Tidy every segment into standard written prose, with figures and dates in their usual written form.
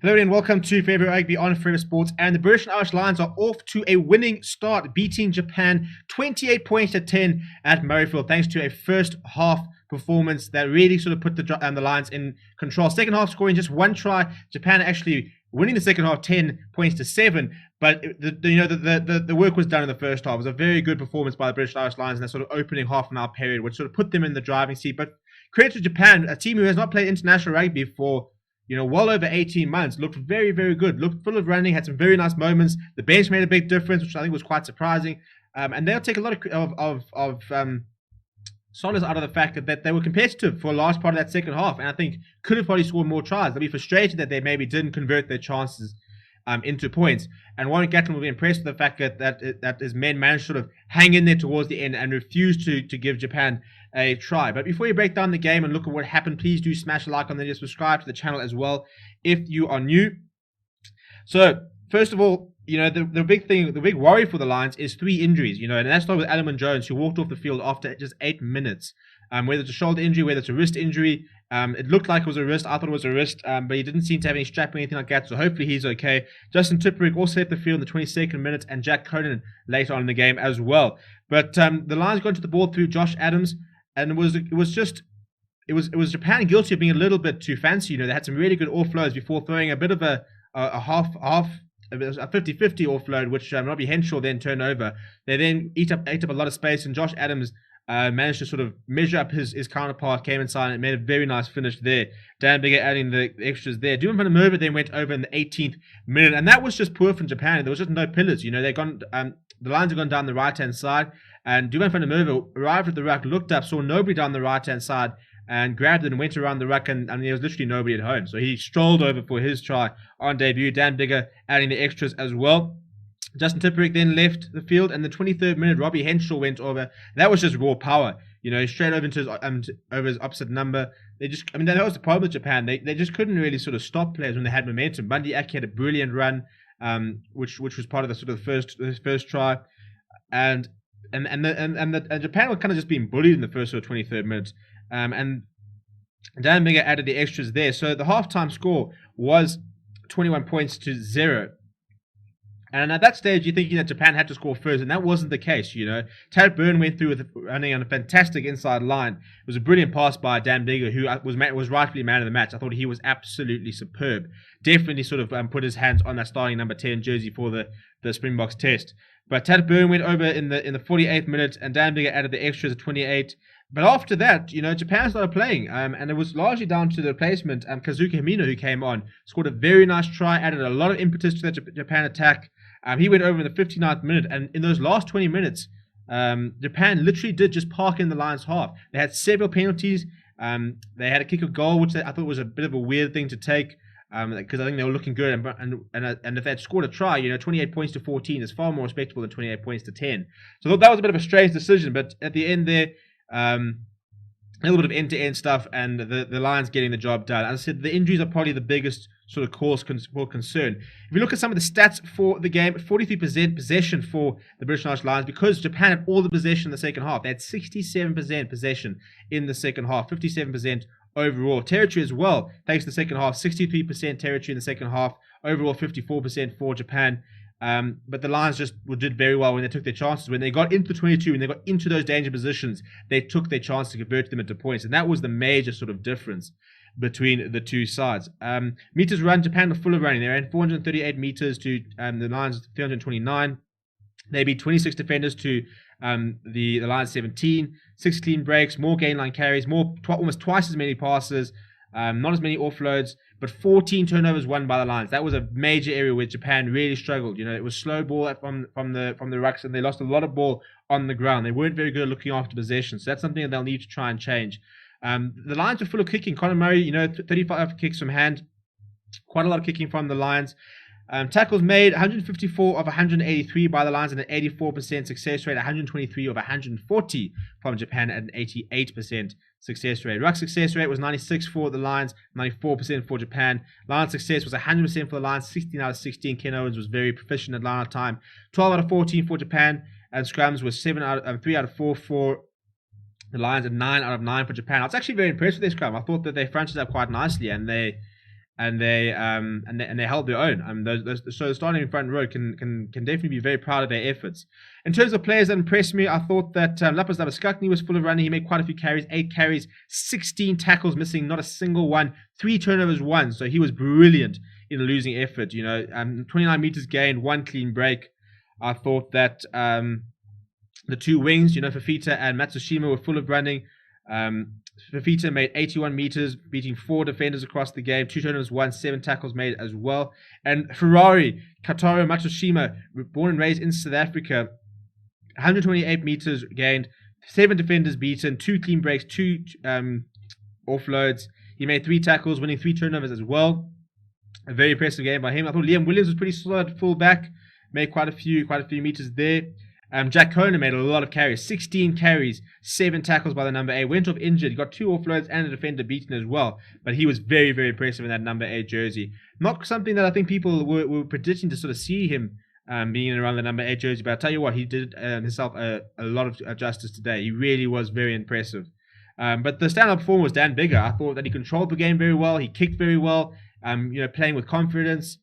Hello and welcome to Favorite Rugby on Forever Sports. And the British and Irish Lions are off to a winning start, beating Japan 28 points to 10 at Murrayfield, thanks to a first half performance that really sort of put the Lions in control. Second half scoring just one try. Japan actually winning the second half 10 points to 7. But the work was done in the first half. It was a very good performance by the British and Irish Lions in that sort of opening half an hour period, which sort of put them in the driving seat. But credit to Japan, a team who has not played international rugby for well over 18 months, looked very, very good, looked full of running, had some very nice moments. The bench made a big difference, which I think was quite surprising. And they'll take a lot of solace out of the fact that they were competitive for a large part of that second half. And I think could have probably scored more tries. They'll be frustrated that they maybe didn't convert their chances into points. And Warren Gatland will be impressed with the fact that his men managed to sort of hang in there towards the end and refuse to give Japan a try. But before you break down the game and look at what happened, please do smash a like on the video, subscribe to the channel as well if you are new. So first of all, the big worry for the Lions is 3 injuries, and that started with Allen Jones, who walked off the field after just 8 minutes. Whether it's a shoulder injury, whether it's a wrist injury, it looked like it was a wrist. I thought it was a wrist, but he didn't seem to have any strap or anything like that, so hopefully he's okay. Justin Tipuric also left the field in the 22nd minute, and Jack Conan later on in the game as well. But the Lions got into the ball through Josh Adams, and it was Japan guilty of being a little bit too fancy. They had some really good offloads before throwing a bit of a 50-50 offload, which Robbie Henshaw then turned over. They then ate up a lot of space, and Josh Adams managed to sort of measure up his counterpart, came inside and made a very nice finish there. Dan Bigger adding the extras there. Duman van der Merwe then went over in the 18th minute, and that was just poor from Japan. There was just no pillars. The Lions had gone down the right-hand side, and Duman van der Merwe arrived at the ruck, looked up, saw nobody down the right-hand side, and grabbed it and went around the ruck, and there was literally nobody at home. So he strolled over for his try on debut. Dan Bigger adding the extras as well. Justin Tipuric then left the field, and the 23rd minute, Robbie Henshaw went over. That was just raw power, straight over into his opposite number. That was the problem with Japan. They just couldn't really sort of stop players when they had momentum. Bundy Aki had a brilliant run, which was part of the sort of first try, and Japan were kind of just being bullied in the first sort of 23rd minute. And Dan Bigger added the extras there. So the halftime score was 21 points to 0. And at that stage, you're thinking that Japan had to score first, and that wasn't the case, Tad Byrne went through with running on a fantastic inside line. It was a brilliant pass by Dan Bigger, who was rightfully man of the match. I thought he was absolutely superb. Definitely sort of put his hands on that starting number 10 jersey for the Springboks test. But Tad Byrne went over in the 48th minute, and Dan Bigger added the extras at 28. But after that, Japan started playing, and it was largely down to the replacement, Kazuki Himino, who came on, scored a very nice try, added a lot of impetus to that Japan attack. He went over in the 59th minute, and in those last 20 minutes, Japan literally did just park in the Lions' half. They had several penalties. They had a kick of goal, which I thought was a bit of a weird thing to take, because I think they were looking good. And if they had scored a try, 28 points to 14 is far more respectable than 28 points to 10. So I thought that was a bit of a strange decision, but at the end there, a little bit of end-to-end stuff, and the Lions getting the job done. As I said, the injuries are probably the biggest sort of cause for concern. If you look at some of the stats for the game, 43% possession for the British and Irish Lions, because Japan had all the possession in the second half. They had 67% possession in the second half, 57% overall. Territory as well, thanks to the second half, 63% territory in the second half, overall 54% for Japan. But the Lions just did very well when they took their chances. When they got into the 22, when they got into those danger positions, they took their chance to convert them into points. And that was the major sort of difference between the two sides. Meters run, Japan were full of running. They ran 438 meters to the Lions 329. They beat 26 defenders to the Lions 17. 6 clean breaks, more gain line carries, almost twice as many passes, not as many offloads, but 14 turnovers won by the Lions. That was a major area where Japan really struggled. It was slow ball from the rucks, and they lost a lot of ball on the ground. They weren't very good at looking after possession, so that's something that they'll need to try and change. The Lions were full of kicking. Conor Murray, 35 kicks from hand, quite a lot of kicking from the Lions. Tackles made, 154 of 183 by the Lions, and an 84% success rate, 123 of 140 from Japan at an 88% success rate. Ruck success rate was 96 for the Lions, 94% for Japan. Line success was 100% for the Lions, 16 out of 16. Ken Owens was very proficient at line out time. 12 out of 14 for Japan, and scrums was 3 out of 4 for the Lions, and 9 out of 9 for Japan. I was actually very impressed with their scrum. I thought that they fronted up quite nicely, and they and they held their own. So the starting front row can definitely be very proud of their efforts. In terms of players that impressed me, I thought that Lapis Labuschagne was full of running. He made quite a few carries, 8 carries, 16 tackles, missing not a single one, 3 turnovers, 1. So he was brilliant in a losing effort. 29 meters gained, 1 clean break. I thought that the 2 wings, Fafita and Matsushima, were full of running. Fafita made 81 meters, beating 4 defenders across the game, 2 turnovers, 1, 7 tackles made as well. And Ferrari, Kataro Matsushima, born and raised in South Africa, 128 meters gained, 7 defenders beaten, 2 clean breaks, 2 offloads. He made 3 tackles, winning 3 turnovers as well. A very impressive game by him. I thought Liam Williams was pretty solid fullback, made quite a few meters there. Jack Conan made a lot of carries, 16 carries, 7 tackles by the number 8. Went off injured, he got 2 offloads and a defender beaten as well. But he was very, very impressive in that number 8 jersey. Not something that I think people were predicting to sort of see him being in around the number 8 jersey. But I'll tell you what, he did himself a lot of justice today. He really was very impressive. But the standout performer was Dan Biggar. I thought that he controlled the game very well. He kicked very well, playing with confidence.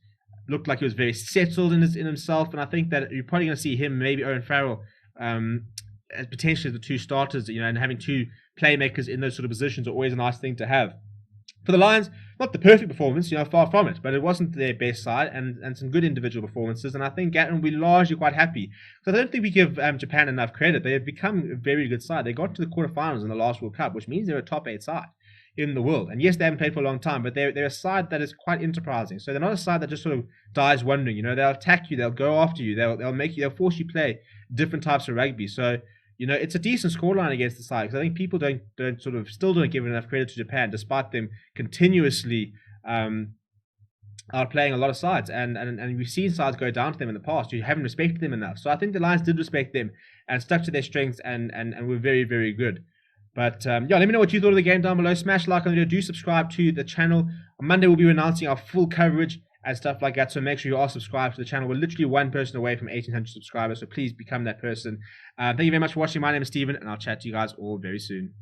Looked like he was very settled in himself, and I think that you're probably going to see him, maybe Owen Farrell, as potentially the 2 starters, and having 2 playmakers in those sort of positions are always a nice thing to have. For the Lions, not the perfect performance, far from it, but it wasn't their best side, and some good individual performances, and I think Gatton will be largely quite happy. So I don't think we give Japan enough credit. They have become a very good side. They got to the quarterfinals in the last World Cup, which means they're a top 8 side in the world. And yes, they haven't played for a long time, but they're a side that is quite enterprising. So they're not a side that just sort of dies wondering. They'll attack you, they'll go after you, they'll force you play different types of rugby. So it's a decent scoreline against the side, because I think people still don't give enough credit to Japan, despite them continuously outplaying a lot of sides. And we've seen sides go down to them in the past. You haven't respected them enough. So I think the Lions did respect them and stuck to their strengths and were very, very good. But let me know what you thought of the game down below. Smash like on the video. Do subscribe to the channel. On Monday, we'll be announcing our full coverage and stuff like that. So make sure you are subscribed to the channel. We're literally 1 person away from 1,800 subscribers. So please become that person. Thank you very much for watching. My name is Steven, and I'll chat to you guys all very soon.